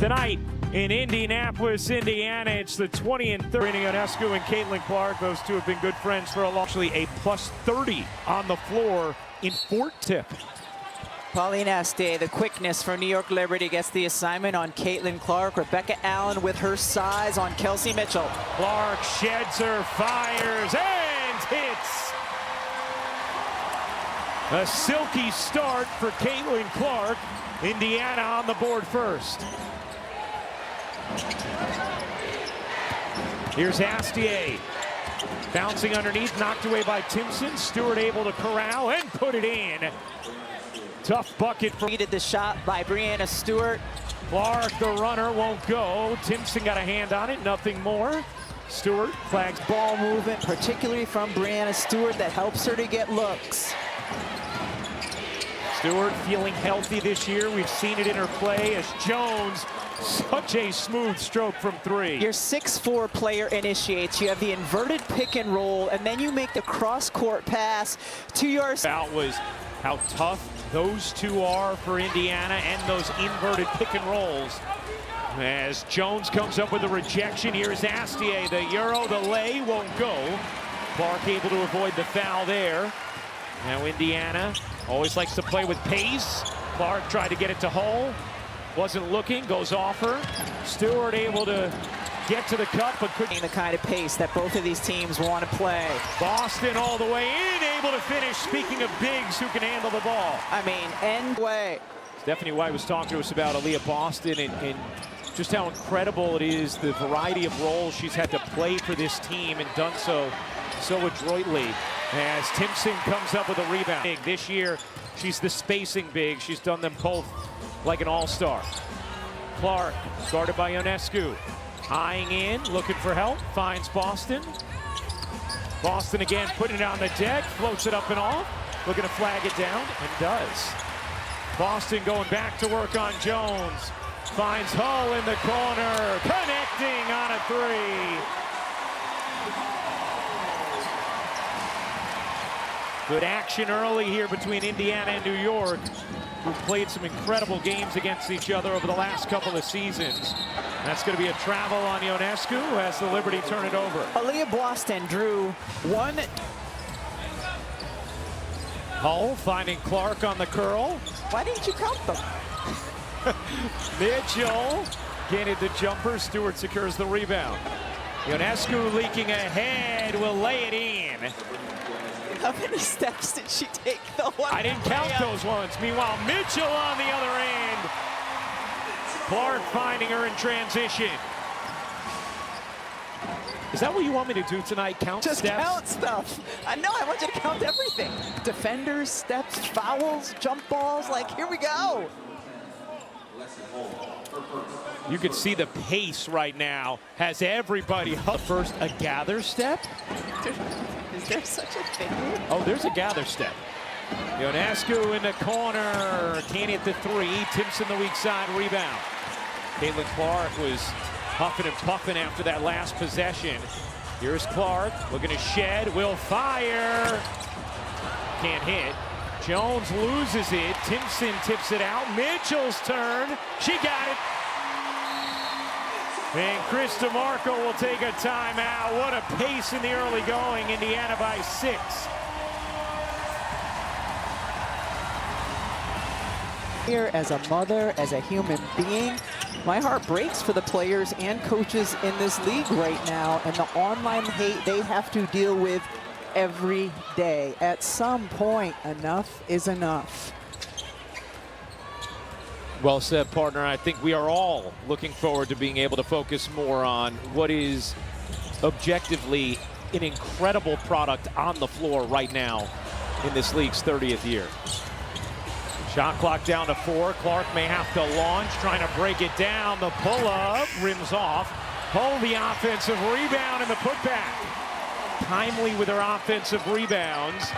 Tonight in Indianapolis, Indiana, it's the 20 and 30. Ionescu and Caitlin Clark, those two have been good friends for a long. Actually, a plus 30 on the floor in Fort Tip. Pauline Astier, the quickness for New York Liberty, gets the assignment on Caitlin Clark. Rebecca Allen with her size on Kelsey Mitchell. Clark sheds her, fires, and hits. A silky start for Caitlin Clark. Indiana on the board first. Here's Astier. Bouncing underneath, knocked away by Timpson. Stewart able to corral and put it in. Tough bucket for... Needed the shot by Breanna Stewart. Clark, the runner, won't go. Timpson got a hand on it, nothing more. Stewart flags. Ball movement, particularly from Breanna Stewart, that helps her to get looks. Stewart feeling healthy this year. We've seen it in her play as Jones, such a smooth stroke from three. Your 6'4" player initiates. You have the inverted pick and roll, and then you make the cross-court pass to your... That was how tough those two are for Indiana and those inverted pick and rolls. As Jones comes up with a rejection, here's Astier. The Euro, the lay won't go. Clark able to avoid the foul there. Now Indiana always likes to play with pace. Clark tried to get it to Hull. Wasn't looking, goes off her. Stewart able to get to the cup, but couldn't. The kind of pace that both of these teams want to play. Boston all the way in, able to finish. Speaking of bigs who can handle the ball. I mean, end way. Stephanie White was talking to us about Aaliyah Boston and just how incredible it is, the variety of roles she's had to play for this team and done so adroitly. As Timpson comes up with a rebound. This year, she's the spacing big. She's done them both like an all-star. Clark, guarded by Ionescu. Eyeing in, looking for help, finds Boston. Boston again, putting it on the deck, floats it up and off. Looking to flag it down, and does. Boston going back to work on Jones. Finds Hull in the corner, connecting on a three. Good action early here between Indiana and New York, who've played some incredible games against each other over the last couple of seasons. That's going to be a travel on Ionescu as the Liberty turn it over. Aaliyah Boston drew one. Hull finding Clark on the curl. Why didn't you count them? Mitchell gained the jumper. Stewart secures the rebound. Ionescu leaking ahead, will lay it in. How many steps did she take? I didn't count those ones. Meanwhile, Mitchell on the other end. Clark finding her in transition. Is that what you want me to do tonight? Count Just steps? Count stuff. I know, I want you to count everything. Defenders, steps, fouls, jump balls, like, here we go. You can see the pace right now has everybody up. First, a gather step. Is there such a thing? Oh, there's a gather step. Ionescu in the corner. Can't hit the three. Timpson the weak side rebound. Caitlin Clark was huffing and puffing after that last possession. Here's Clark looking to shed. Will fire. Can't hit. Jones loses it. Timpson tips it out. Mitchell's turn. She got it. And Chris DeMarco will take a timeout. What a pace in the early going. Indiana by 6. Here as a mother, as a human being, my heart breaks for the players and coaches in this league right now, and the online hate they have to deal with every day. At some point, enough is enough. Well said, partner. I think we are all looking forward to being able to focus more on what is objectively an incredible product on the floor right now in this league's 30th year. Shot clock down to 4. Clark may have to launch, trying to break it down. The pull-up rims off. Hull the offensive rebound and the putback. Timely with her offensive rebounds.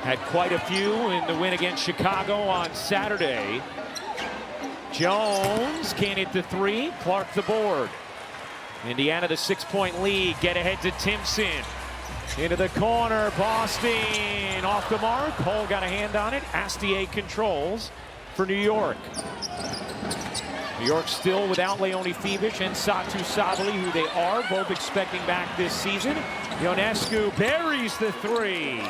Had quite a few in the win against Chicago on Saturday. Jones can't hit the three. Clark the board. Indiana the 6-point lead. Get ahead to Timpson. Into the corner. Boston off the mark. Hull got a hand on it. Astier controls for New York. New York still without Leone Fibish and Satu Sabali, who they are both expecting back this season. Ionescu buries the three.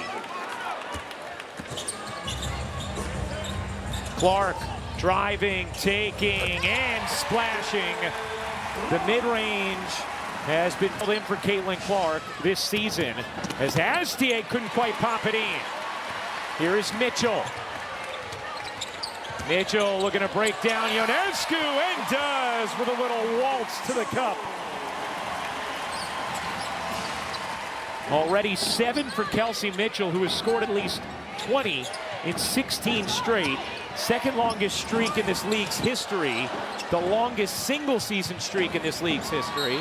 Clark driving, taking, and splashing. The mid-range has been pulled in for Caitlin Clark this season, as Hastie couldn't quite pop it in. Here is Mitchell. Mitchell looking to break down Ionescu, and does with a little waltz to the cup. Already 7 for Kelsey Mitchell, who has scored at least 20 in 16 straight. Second longest streak in this league's history. The longest single season streak in this league's history.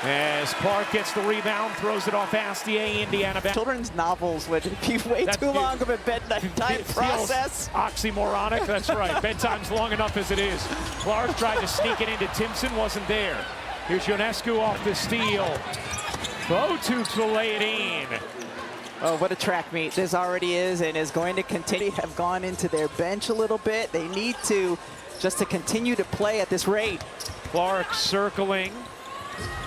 As Clark gets the rebound, throws it off Astier, Indiana back. Children's novels would be way too long of a bedtime process. Oxymoronic, that's right. Bedtime's long enough as it is. Clark tried to sneak it into Timpson, wasn't there. Here's Ionescu off the steal. Botukes will lay it in. Oh, what a track meet this already is, and is going to continue. Have gone into their bench a little bit. They need to just to continue to play at this rate. Clark circling.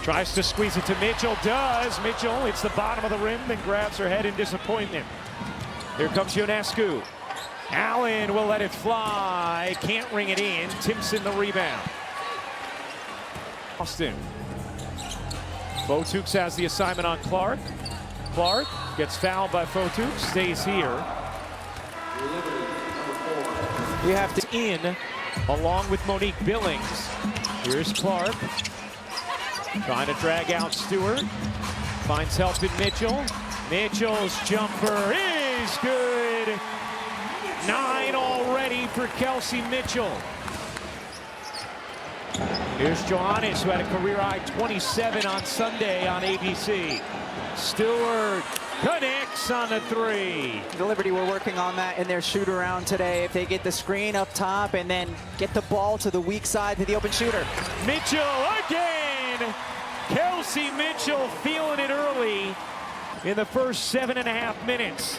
Tries to squeeze it to Mitchell, does. Mitchell hits the bottom of the rim, then grabs her head in disappointment. Here comes Ionescu. Allen will let it fly, can't ring it in. Timpson the rebound. Austin. Botukes has the assignment on Clark. Clark gets fouled by Botukes, stays here. You have to in, along with Monique Billings. Here's Clark. Trying to drag out Stewart. Finds help in Mitchell. Mitchell's jumper is good. 9 already for Kelsey Mitchell. Here's Johannes, who had a career-high 27 on Sunday on ABC. Stewart connects on the three. The Liberty were working on that in their shoot-around today. If they get the screen up top and then get the ball to the weak side to the open shooter. Mitchell again. Kelsey Mitchell feeling it early in the first 7.5 minutes.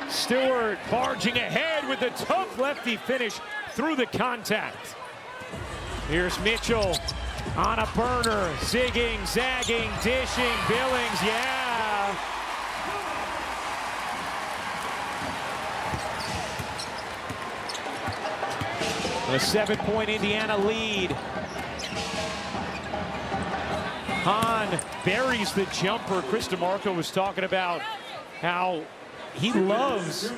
Stewart barging ahead with the tough lefty finish through the contact. Here's Mitchell on a burner, zigging, zagging, dishing, Billings, yeah. A 7-point Indiana lead. Hahn buries the jumper. Chris DeMarco was talking about how he loves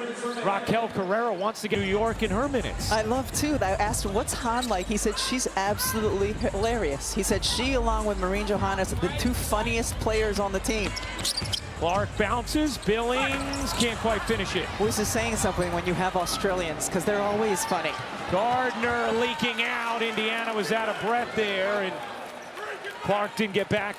Raquel Carrera, wants to get New York in her minutes. I love too. I asked him, what's Hahn like? He said she's absolutely hilarious. He said she, along with Marine Johannes, are the 2 funniest players on the team. Clark bounces, Billings can't quite finish it. This is saying something when you have Australians, because they're always funny. Gardner leaking out. Indiana was out of breath there, and Clark didn't get back.